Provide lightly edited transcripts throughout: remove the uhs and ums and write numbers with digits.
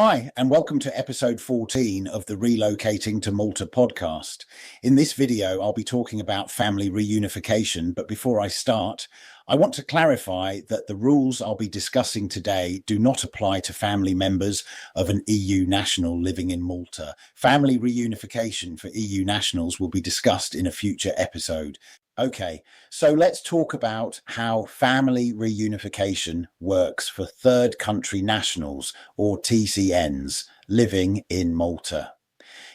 Hi, and welcome to episode 14 of the Relocating to Malta podcast. In this video, I'll be talking about family reunification, but before I start, I want to clarify that the rules I'll be discussing today do not apply to family members of an EU national living in Malta. Family reunification for EU nationals will be discussed in a future episode. Okay, so let's talk about how family reunification works for third country nationals, or TCNs, living in Malta.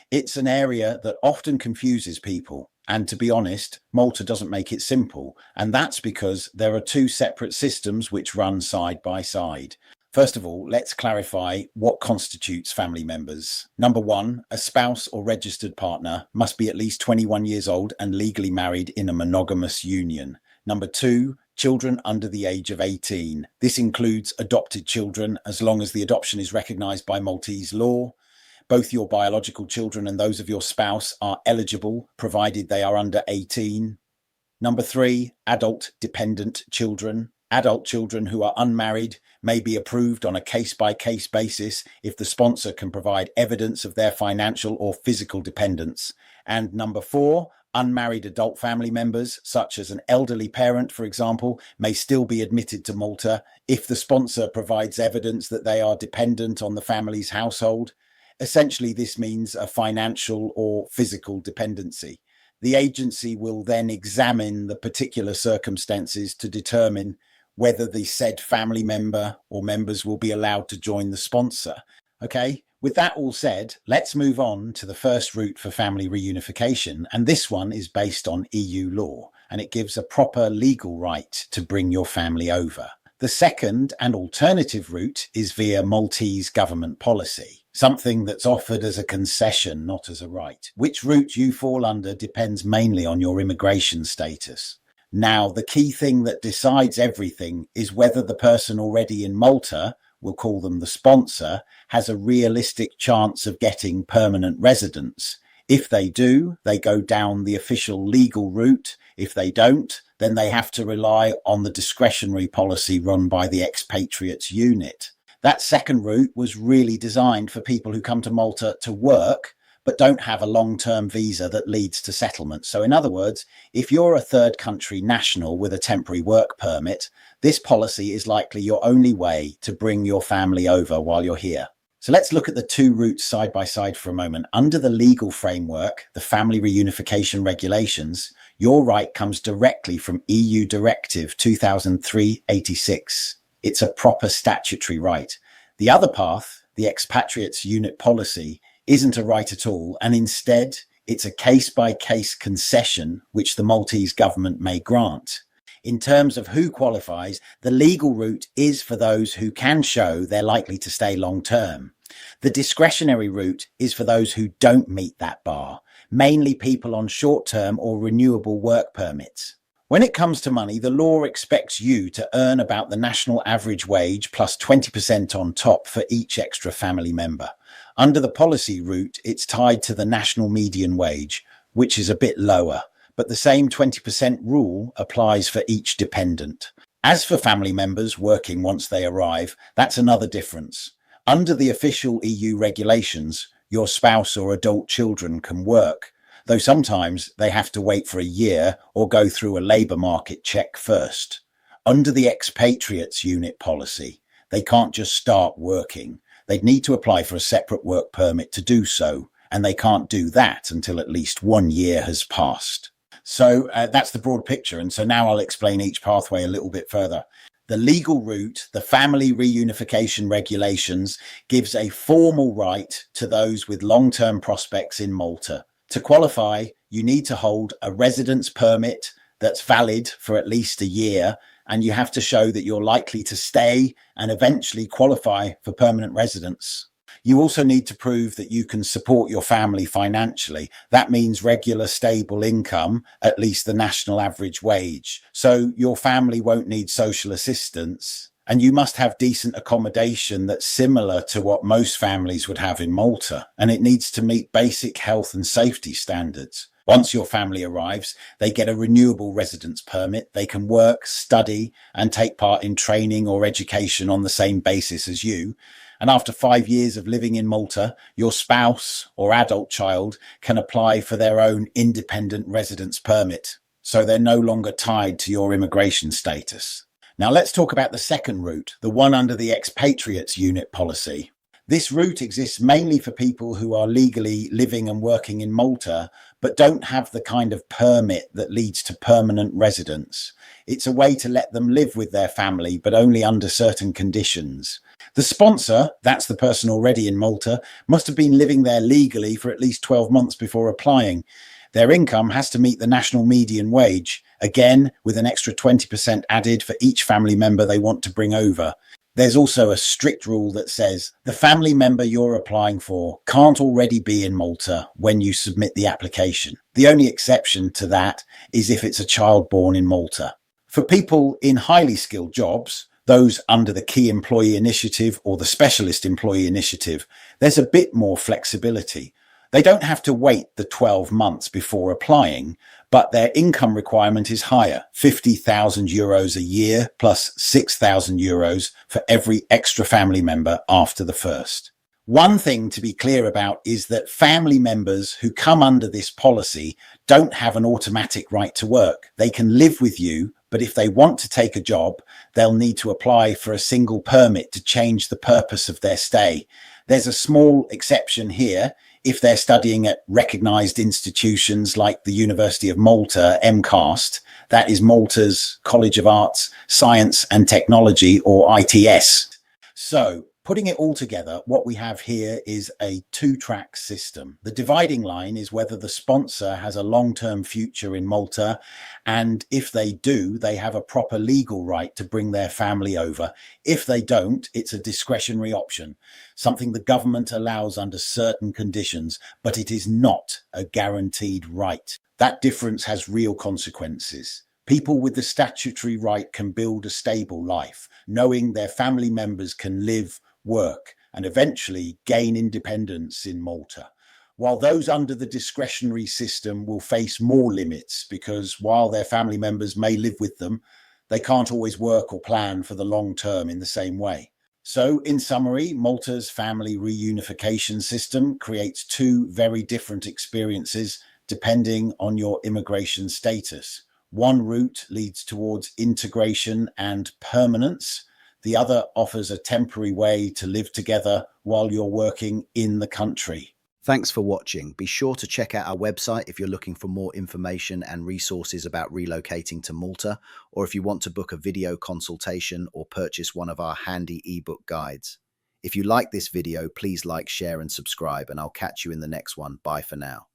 It's an area that often confuses people, and to be honest, Malta doesn't make it simple, and that's because there are two separate systems which run side by side. First of all, let's clarify what constitutes family members. Number one, a spouse or registered partner must be at least 21 years old and legally married in a monogamous union. Number two, children under the age of 18. This includes adopted children as long as the adoption is recognised by Maltese law. Both your biological children and those of your spouse are eligible, provided they are under 18. Number three, adult dependent children. Adult children who are unmarried may be approved on a case-by-case basis if the sponsor can provide evidence of their financial or physical dependence. And number four, unmarried adult family members, such as an elderly parent, for example, may still be admitted to Malta if the sponsor provides evidence that they are dependent on the family's household. Essentially, this means a financial or physical dependency. The agency will then examine the particular circumstances to determine whether the said family member or members will be allowed to join the sponsor. Okay, with that all said, let's move on to the first route for family reunification, and this one is based on EU law, and it gives a proper legal right to bring your family over. The second and alternative route is via Maltese government policy, something that's offered as a concession, not as a right. Which route you fall under depends mainly on your immigration status. Now, the key thing that decides everything is whether the person already in Malta, we'll call them the sponsor, has a realistic chance of getting permanent residence. If they do, they go down the official legal route. If they don't, then they have to rely on the discretionary policy run by the Expatriates Unit. That second route was really designed for people who come to Malta to work, but don't have a long-term visa that leads to settlement. So in other words, if you're a third country national with a temporary work permit, this policy is likely your only way to bring your family over while you're here. So let's look at the two routes side by side for a moment. Under the legal framework, the Family Reunification Regulations, your right comes directly from EU Directive 2003/86. It's a proper statutory right. The other path, the Expatriates Unit Policy, isn't a right at all, and instead it's a case-by-case concession which the Maltese government may grant. In terms of who qualifies, the legal route is for those who can show they're likely to stay long-term. The discretionary route is for those who don't meet that bar, mainly people on short-term or renewable work permits. When it comes to money, the law expects you to earn about the national average wage plus 20% on top for each extra family member. Under the policy route, it's tied to the national median wage, which is a bit lower, but the same 20% rule applies for each dependent. As for family members working once they arrive, that's another difference. Under the official EU regulations, your spouse or adult children can work, though sometimes they have to wait for a year or go through a labour market check first. Under the Expatriates Unit Policy, they can't just start working. They'd need to apply for a separate work permit to do so, and they can't do that until at least 1 year has passed. So that's the broad picture, and so now I'll explain each pathway a little bit further. The legal route, the Family Reunification Regulations, gives a formal right to those with long-term prospects in Malta. To qualify, you need to hold a residence permit that's valid for at least a year, and you have to show that you're likely to stay and eventually qualify for permanent residence. You also need to prove that you can support your family financially. That means regular, stable income, at least the national average wage. So your family won't need social assistance, and you must have decent accommodation that's similar to what most families would have in Malta, and it needs to meet basic health and safety standards. Once your family arrives, they get a renewable residence permit. They can work, study, and take part in training or education on the same basis as you. And after 5 years of living in Malta, your spouse or adult child can apply for their own independent residence permit. So they're no longer tied to your immigration status. Now let's talk about the second route, the one under the Expatriates Unit Policy. This route exists mainly for people who are legally living and working in Malta, but don't have the kind of permit that leads to permanent residence. It's a way to let them live with their family, but only under certain conditions. The sponsor, that's the person already in Malta, must have been living there legally for at least 12 months before applying. Their income has to meet the national median wage, again with an extra 20% added for each family member they want to bring over. There's also a strict rule that says the family member you're applying for can't already be in Malta when you submit the application. The only exception to that is if it's a child born in Malta. For people in highly skilled jobs, those under the Key Employee Initiative or the Specialist Employee Initiative, there's a bit more flexibility. They don't have to wait the 12 months before applying, but their income requirement is higher, €50,000 a year plus €6,000 for every extra family member after the first. One thing to be clear about is that family members who come under this policy don't have an automatic right to work. They can live with you, but if they want to take a job, they'll need to apply for a single permit to change the purpose of their stay. There's a small exception here. If they're studying at recognised institutions like the University of Malta, MCAST, that is Malta's College of Arts, Science and Technology, or ITS. So, putting it all together, what we have here is a two-track system. The dividing line is whether the sponsor has a long-term future in Malta, and if they do, they have a proper legal right to bring their family over. If they don't, it's a discretionary option, something the government allows under certain conditions, but it is not a guaranteed right. That difference has real consequences. People with the statutory right can build a stable life, knowing their family members can live, work, and eventually gain independence in Malta, while those under the discretionary system will face more limits because while their family members may live with them, they can't always work or plan for the long term in the same way. So, in summary, Malta's family reunification system creates two very different experiences depending on your immigration status. One route leads towards integration and permanence. The other offers a temporary way to live together while you're working in the country. Thanks for watching. Be sure to check out our website if you're looking for more information and resources about relocating to Malta, or if you want to book a video consultation or purchase one of our handy ebook guides. If you like this video, please like, share and subscribe, and I'll catch you in the next one. Bye for now.